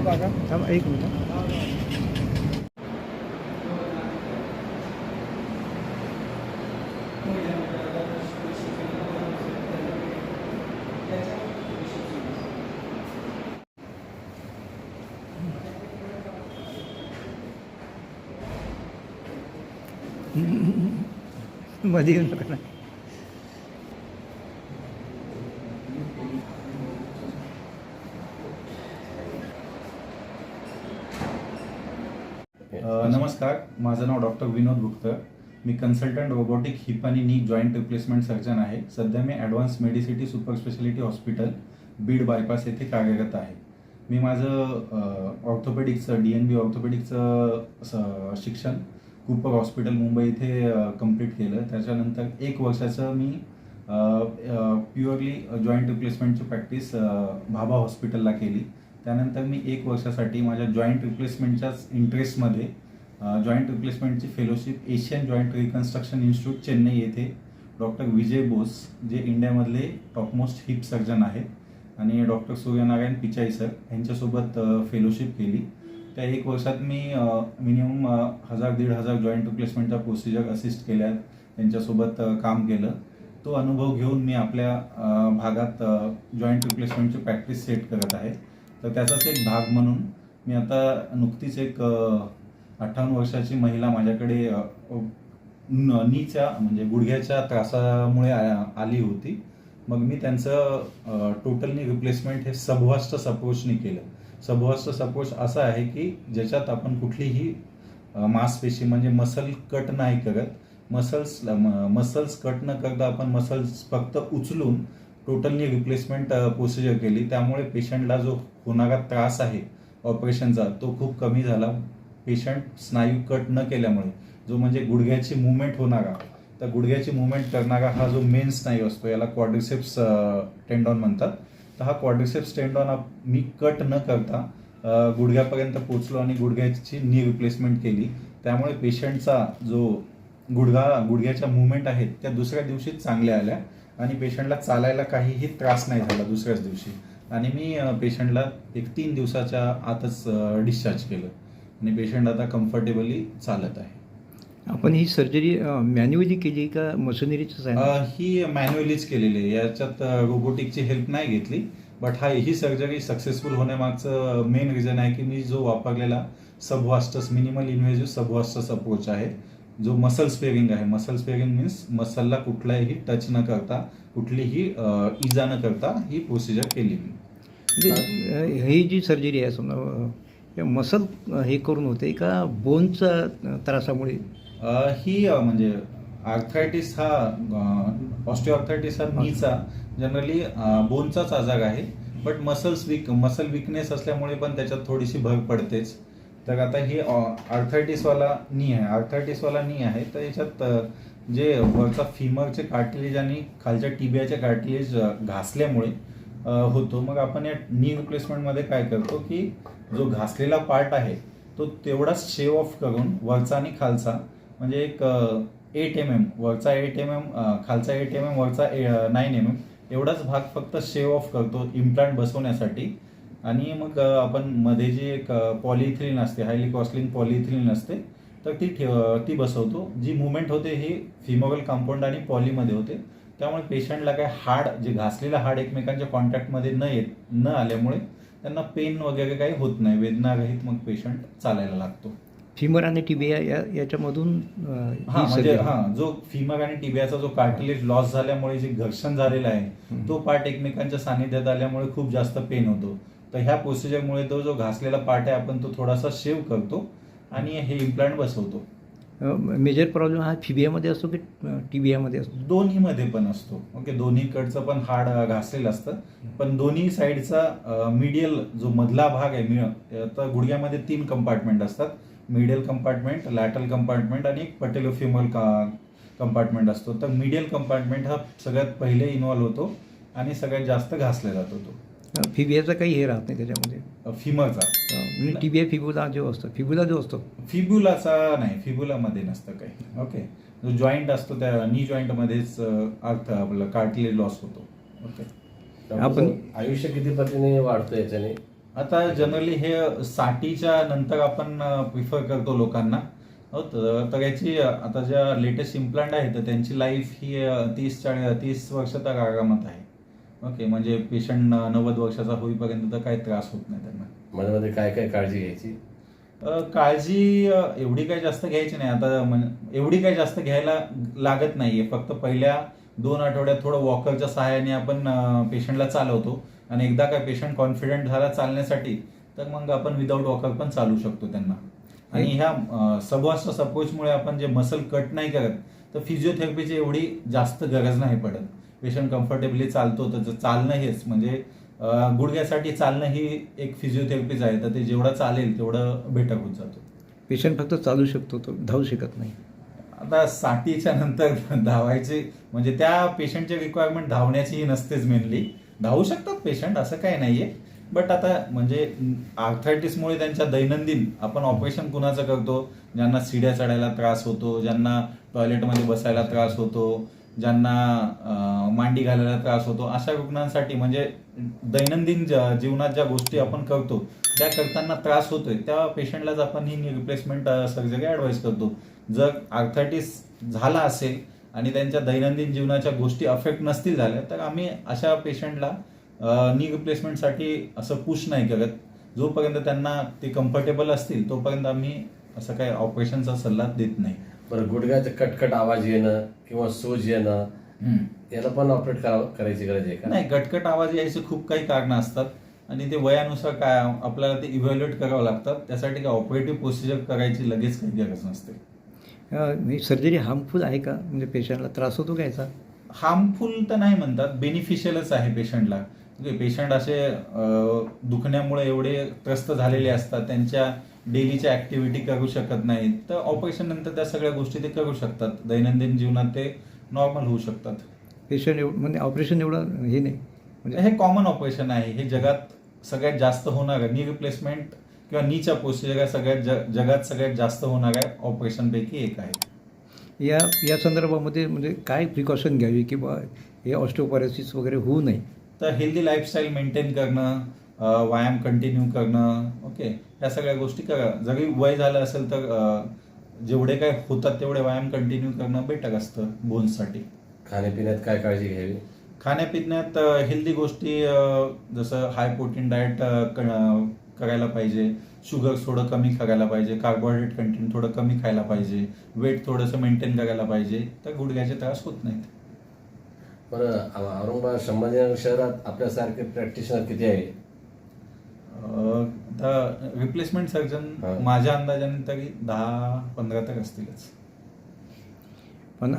थांबा एक मिनिट. मध्ये येऊन नका ना. नमस्कार, माझं नाव डॉक्टर विनोद गुप्ता. मी कन्सल्टंट रोबोटिक हिप आणि नी जॉईंट रिप्लेसमेंट सर्जन आहे. सध्या मी advance medicity super speciality hospital Beed bypass येथे कार्यरत आहे. मी माझं ऑर्थोपेडिक्सचं DNB ऑर्थोपेडिक्सचं शिक्षण कूपर हॉस्पिटल मुंबई इथे कंप्लीट केलं. त्याच्यानंतर 1 वर्षाचं मी प्युअरली जॉईंट रिप्लेसमेंटची प्रॅक्टिस भाभा हॉस्पिटलला केली. त्यानंतर मी 1 वर्षासाठी माझ्या जॉईंट रिप्लेसमेंटच्याच इंटरेस्टमध्ये जॉईंट रिप्लेसमेंटची fellowship Asian joint reconstruction institute Chennai येथे डॉक्टर विजय बोस, जे इंडियामधले टॉपमोस्ट हिप सर्जन आहेत, आणि डॉक्टर सूर्यनारायण पिचाई सर यांच्यासोबत फेलोशिप केली. त्या 1 वर्षात मी मिनिमम 1000-1500 जॉईंट रिप्लेसमेंटच्या प्रोसिजर असिस्ट केल्या, त्यांच्यासोबत काम केलं. तो अनुभव घेऊन मी आपल्या भागात जॉईंट रिप्लेसमेंटची प्रॅक्टिस सेट करत आहे. तर त्याचाच एक भाग म्हणून मी आता नुकतीच एक 58 वर्षाची महिला माझ्याकडे नीच्या म्हणजे गुडघ्याच्या त्रासामुळे आली होती. मग मी त्यांचं टोटल नी रिप्लेसमेंट हे सबव्हास्टस अप्रोचनी केलं. सबव्हास्टस अप्रोच असा आहे की ज्याच्यात आपण कुठलीही मांसपेशी म्हणजे मसल कट नाही करत. मसल्स कट न करता आपण मसल्स फक्त उचलून टोटलनी रिप्लेसमेंट प्रोसिजर केली. त्यामुळे पेशंटला जो होणारा त्रास आहे ऑपरेशनचा तो खूप कमी झाला. पेशंट स्नायू कट न केल्यामुळे जो म्हणजे गुडघ्याची मुवमेंट होणारा, तर गुडघ्याची मुवमेंट करणारा हा जो मेन स्नायू असतो, याला क्वाड्रिसेप्स टेंडॉन म्हणतात. तर हा क्वाड्रिसेप्स टेंडॉन मी कट न करता गुडघ्यापर्यंत पोचलो आणि गुडघ्याची नी रिप्लेसमेंट केली. त्यामुळे पेशंटचा जो गुडघ्याच्या मुवमेंट आहेत त्या दुसऱ्या दिवशी चांगल्या आल्या आणि पेशंटला चालायला काहीही त्रास नाही झाला दुसऱ्याच दिवशी. आणि मी पेशंटला 3 दिवसाच्या आतच डिस्चार्ज केलं आणि पेशंट आता कम्फर्टेबली चालत आहे. आपण ही सर्जरी मॅन्युअली केली का मशिनरीच आहे? ही मॅन्युअलीच केलेली आहे. याच्यात रोबोटिकची हेल्प नाही घेतली. बट ही सर्जरी सक्सेसफुल होण्यामागचं मेन रिझन आहे की मी जो वापरलेला subvastus minimal invasive subvastus approach आहे, जो मसल स्पेअरिंग आहे. मसल स्पेअरिंग मीन्स मसलला कुठलाही टच न करता, कुठलीही इजा न करता ही प्रोसिजर केली मी. म्हणजे ही जी सर्जरी आहे समजा मसल हे करून होते का बोनचा त्रासामुळे? ही म्हणजे आर्थरायटिस हा ऑस्टिओआर्थरायटिस हा नीचा जनरली बोनचाच आजार आहे. बट मसल विकनेस असल्यामुळे पण त्याच्यात थोडीशी भर पडतेच. तर आता हे आर्थरायटिसवाला नी आहे. तर याच्यात जे वरचा फिमरचे कार्टिलेज आणि खालच्या टिबियाचे कार्टिलेज घासल्यामुळे होतो. मग आपण या नी रिप्लेसमेंटमध्ये काय करतो की जो घासलेला पार्ट आहे तो तेवढाच शेव ऑफ करून वरचा आणि खालचा म्हणजे एक 8 mm वरचा 8 mm खालचा 8 mm वरचा 9 mm एवढाच भाग फक्त शेव ऑफ करतो इम्प्लांट बसवण्यासाठी. आणि मग आपण मध्ये जी एक पॉलिइथिलीन असते, हायली कॉस्टलिंग पॉलिइथिलीन असते, तर ती बसवतो. जी मुवमेंट होते ही फिमोरल कंपाऊंड आणि पॉलीमध्ये होते. त्यामुळे पेशंटला काय हाड जे घासलेला हाड एकमेकांच्या कॉन्टॅक्टमध्ये न आल्यामुळे त्यांना पेन वगैरे काही होत नाही, वेदनारहित मग पेशंट चालायला लागतो. फिमर आणि टिबिया याच्यामधून म्हणजे जो फिमर आणि टिबियाचा जो कार्टिलेज लॉस झाल्यामुळे जे घर्षण झालेलं आहे तो पार्ट एकमेकांच्या सानिध्यात आल्यामुळे खूप जास्त पेन होतो. तर ह्या प्रोसिजरमुळे तो जो घासलेला पार्ट आहे आपण तो थोडासा शेव करतो आणि हे इम्प्लांट बसवतो. मेजर प्रॉब्लेम हा फिबियामध्ये असतो की टिबियामध्ये असतो? दोन्हीमध्ये पण असतो. ओके, दोन्हीकडचं पण हाड घासलेलं असतं. पण दोन्ही साईडचा मीडियल जो मधला भाग आहे, तर गुडघ्यामध्ये 3 कंपार्टमेंट असतात. मीडियल कंपार्टमेंट, लॅटरल कंपार्टमेंट आणि एक पटेलोफिमल कंपार्टमेंट असतो. तर मीडियल कंपार्टमेंट हा सगळ्यात पहिले इन्व्हॉल्व्ह होतो आणि सगळ्यात जास्त घासला जातो तो. फिबियाचा काही हे राहत नाही त्याच्यामध्ये? फिमरचा टिबिया फिबुला जो असतो फिब्युलाचा नाही, फिब्युलामध्ये नसतं काही. ओके, जो जॉईंट असतो त्या नी जॉईंटमध्येच आपलं कार्टिलेज लॉस होतो. ओके, आपण आयुष्य किती पटीने वाढतं याच्याने? आता जनरली हे 60च्या नंतर आपण प्रिफर करतो लोकांना. हो, तर याची आता ज्या लेटेस्ट इम्प्लांट आहे तर त्यांची लाईफ ही 30 वर्ष तर आरामात आहे. ओके, म्हणजे पेशंट 90 वर्षाचा होईपर्यंत तर काही त्रास होत नाही त्यांना. मध्ये काय काय काळजी घ्यायची? काळजी एवढी काही जास्त घ्यायची नाही. आता एवढी काही जास्त घ्यायला लागत नाहीये. फक्त पहिल्या 2 आठवड्यात थोडं वॉकरच्या सहाय्याने आपण पेशंटला चालवतो आणि एकदा का पेशंट कॉन्फिडंट झाला चालण्यासाठी तर मग आपण विदाऊट वॉकर पण चालू शकतो त्यांना. आणि ह्या सबवास्टस अप्रोचमुळे आपण जे मसल कट नाही करत तर फिजिओथेरपीची एवढी जास्त गरज नाही पडत. पेशंट कम्फर्टेबली चालतो तर चालणं हेच म्हणजे गुडघ्यासाठी चालणं ही एक फिजिओथेरपीच आहे. तर ते जेवढं चालेल तेवढं बेटर होत जातो. पेशंट फक्त चालू शकतो, तो धावू शकत नाही. आता 60च्या नंतर धावायची म्हणजे त्या पेशंटची रिक्वायरमेंट धावण्याचीही नसतेच. मेनली धावू शकतात पेशंट, असं काही नाहीये. बट आता म्हणजे आर्थरायटिसमुळे त्यांच्या दैनंदिन आपण ऑपरेशन कुणाचं करतो, ज्यांना सीड्या चढायला त्रास होतो, ज्यांना टॉयलेटमध्ये बसायला त्रास होतो, ज्यांना मांडी घालायला त्रास होतो, अशा रुग्णांसाठी म्हणजे दैनंदिन जीवनात ज्या गोष्टी आपण करतो त्या करताना त्रास होतोय त्या पेशंटलाच आपण ही नी रिप्लेसमेंट सर्जरी ॲडवाईस करतो. जर आर्थरायटिस झाला असेल आणि त्यांच्या दैनंदिन जीवनाच्या गोष्टी अफेक्ट नसतील झाल्या तर आम्ही अशा पेशंटला नी रिप्लेसमेंटसाठी असं पुश नाही करत. जोपर्यंत त्यांना ते कम्फर्टेबल असतील तोपर्यंत आम्ही असं काही ऑपरेशनचा सल्ला देत नाही. बरं, गुडघ्याचं कटकट आवाज येणं किंवा सूज येणं याला पण ऑपरेट करायची गरज आहे का? नाही, कटकट आवाज यायचे खूप काही कारणं असतात आणि ते वयानुसार काय आपल्याला ते इव्हॅल्युएट करावं लागतात. त्यासाठी काय ऑपरेटिव्ह प्रोसिजर करायची लगेच काही गरज नसते. सर्जरी हार्मफुल आहे का? म्हणजे पेशंटला त्रास होतो का याचा? हार्मफुल तर नाही म्हणतात, बेनिफिशियलच आहे पेशंटला. पेशंट असे दुखण्यामुळे एवढे त्रस्त झालेले असतात, त्यांच्या डेलीच्या ऍक्टिव्हिटी करू शकत नाहीत, तर ऑपरेशन नंतर त्या सगळ्या गोष्टी ते करू शकतात. दैनंदिन जीवनात ते नॉर्मल होऊ शकतात. पेशंट म्हणजे ऑपरेशन एवढं हे नाही म्हणजे हे कॉमन ऑपरेशन आहे. हे जगात सगळ्यात जास्त होणार नी रिप्लेसमेंट किंवा नीच्या प्रोसिजर सगळ्यात जगात सगळ्यात जास्त होणाऱ्या ऑपरेशनपैकी एक आहे. या संदर्भामध्ये म्हणजे काय प्रिकॉशन घ्यावी की बा हे ऑस्टिओपॉरोसिस वगैरे होऊ नये? तर हेल्दी लाईफस्टाईल मेंटेन करणं, व्यायाम कंटिन्यू करणं, ओके, ह्या सगळ्या गोष्टी करा. जरी वय झालं असेल तर जेवढे काय होतात तेवढे व्यायाम कंटिन्यू करणं बेटर असतं बोन्ससाठी. खाण्यापिण्यात काय काळजी घ्यावी? खाण्यापिण्यात हेल्दी गोष्टी जसं हाय प्रोटीन डाएट करायला पाहिजे, शुगर थोडं कमी करायला पाहिजे, कार्बोहायड्रेट कंटेंट थोडं कमी खायला पाहिजे, वेट थोडंसं मेंटेन करायला पाहिजे, तर गुडघ्याचे त्रास होत नाहीत. बरं, औरंगाबाद संभाजीनगर शहरात आपल्यासारखे प्रॅक्टिशनर किती आहे? रिप्लेसमेंट सर्जन माझ्या अंदाजाने तरी 10-15 तर असतीलच. पण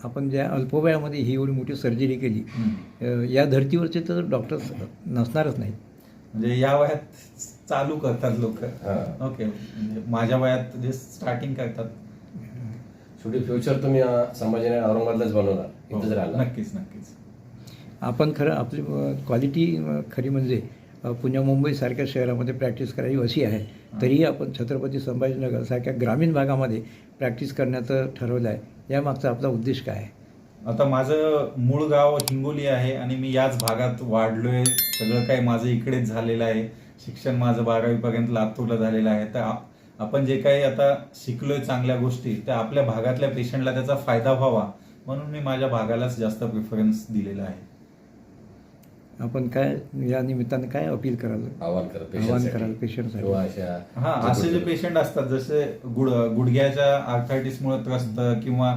आपण ज्या अल्पवयामध्ये ही एवढी मोठी सर्जरी केली, या धर्तीवरचे तर डॉक्टर्स नसणारच नाहीत. म्हणजे या वयात चालू करतात लोक. ओके, म्हणजे माझ्या वयात जे स्टार्टिंग करतात. शेवटी फ्युचर तुम्ही संभाजीनगर औरंगाबादलाच बनवणार, इथंच राहणार? नक्कीच नक्कीच. आपण खरं आपली क्वालिटी खरी म्हणजे पुण्या मुंबईसारख्या शहरामध्ये प्रॅक्टिस करावी अशी आहे. तरीही आपण छत्रपती संभाजीनगरसारख्या ग्रामीण भागामध्ये प्रॅक्टिस करण्याचं ठरवलं आहे. यामागचा आपला उद्देश काय आहे? आता माझं मूळ गाव हिंगोली आहे आणि मी याच भागात वाढलोय. सगळं काही माझं इकडेच झालेलं आहे. शिक्षण माझं 12वी पर्यंत लातूरला झालेलं आहे. तर आपण जे काही आता शिकलोय चांगल्या गोष्टी त्या आपल्या भागातल्या पेशंटला त्याचा फायदा व्हावा म्हणून मी माझ्या भागालाच जास्त प्रिफरन्स दिलेला आहे. आपण काय या निमित्ताने काय अपील कराल, आवाहन कराल पेशंटसाठी? असे जे पेशंट असतात जसे गुडघ्याच्या आर्थरायटिसमुळे त्रस्त किंवा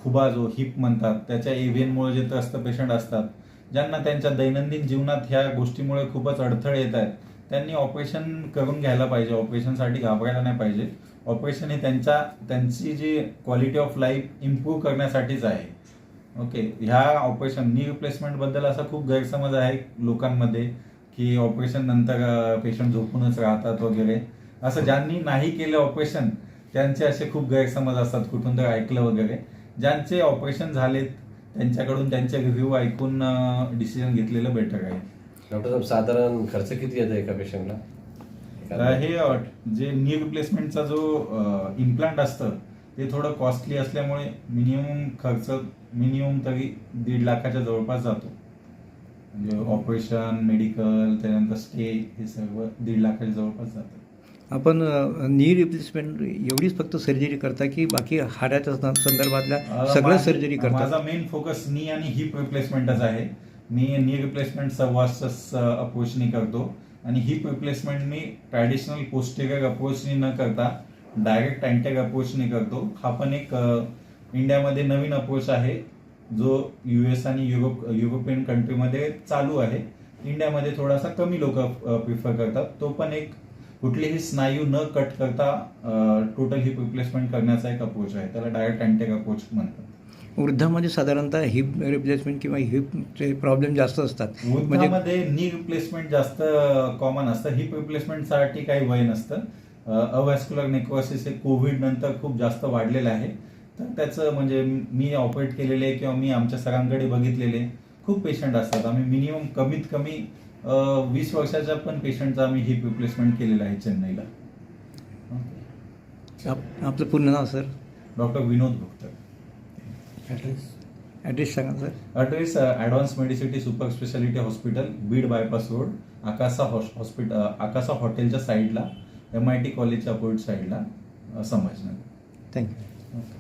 खुबा जो हिप म्हणतात त्याच्या एव्हियनमुळे जे त्रस्त पेशंट असतात, ज्यांना त्यांच्या दैनंदिन जीवनात ह्या गोष्टीमुळे खूपच अडथळे येत आहेत, त्यांनी ऑपरेशन करून घ्यायला पाहिजे. ऑपरेशनसाठी घाबरायला नाही पाहिजे. ऑपरेशन हे त्यांची जी क्वालिटी ऑफ लाईफ इम्प्रूव्ह करण्यासाठीच आहे. ओके, ह्या ऑपरेशन नी रिप्लेसमेंटबद्दल असा खूप गैरसमज आहे लोकांमध्ये की ऑपरेशन नंतर पेशंट झोपूनच राहतात वगैरे. असं ज्यांनी नाही केलं ऑपरेशन त्यांचे असे खूप गैरसमज असतात, कुठून तर ऐकलं वगैरे. ज्यांचे ऑपरेशन झालेत त्यांच्याकडून त्यांचे रिव्ह्यू ऐकून डिसिजन घेतलेलं बेटर आहे. डॉक्टर साहेब, साधारण खर्च किती येतो एका पेशंटला? हे जे नी रिप्लेसमेंटचा जो इम्प्लांट असतं ते थोडं कॉस्टली असल्यामुळे मिनिमम खर्च तरी 1.5 लाखाच्या जवळपास जातो. म्हणजे ऑपरेशन, मेडिकल, त्यानंतर स्टे, हे सर्व 1.5 लाखाच्या जवळपास जातं. आपण नी रिप्लेसमेंट एवढीच फक्त सर्जरी करता की बाकी हाडाच्या संदर्भातल्या सगळं सर्जरी करता? माझा मेन फोकस नी आणि हिप रिप्लेसमेंटच आहे. मी नी रिप्लेसमेंट सव्वासच अप्रोचनी करतो आणि हिप रिप्लेसमेंट मी ट्रॅडिशनल पोस्टेरियर अप्रोचनी न करता डायरेक्ट अँटेक अप्रोचनी करतो. हा पण एक इंडियामध्ये नवीन अप्रोच आहे जो US आणि युरोपियन कंट्रीमध्ये चालू आहे. इंडियामध्ये थोडासा कमी लोक प्रिफर करतात. तो पण एक कुठलीही स्नायू न कट करता टोटल हिप रिप्लेसमेंट करण्याचा एक अप्रोच आहे. त्याला डायरेक्ट अँटेक अप्रोच म्हणतात. वृद्धामध्ये साधारणतः हिप रिप्लेसमेंट किंवा हिपचे प्रॉब्लेम जास्त असतात. वृद्धामध्ये नी रिप्लेसमेंट जास्त कॉमन असतं. हिप रिप्लेसमेंटसाठी काही वय नसतं. अवॅस्क्युलर नेक्रोसिस हे कोविड नंतर खूप जास्त वाढलेलं आहे. तर त्याचं म्हणजे मी ऑपरेट केलेले किंवा मी आमच्या सरांकडे बघितलेले खूप पेशंट असतात. आम्ही मिनिमम कमीत कमी 20 वर्षाच्या पण पेशंटचा आम्ही हिप रिप्लेसमेंट केलेलं आहे चेन्नईला. आपलं पूर्ण नाव सर? डॉक्टर विनोद भुक्तर. ॲड्रेस सांगा sir. Address advance medicity super speciality hospital, Beed bypass road, Akasa हॉटेलच्या साईडला, MIT कॉलेजच्या अपोजिट साईडला, संभाजीनगर. थँक्यू.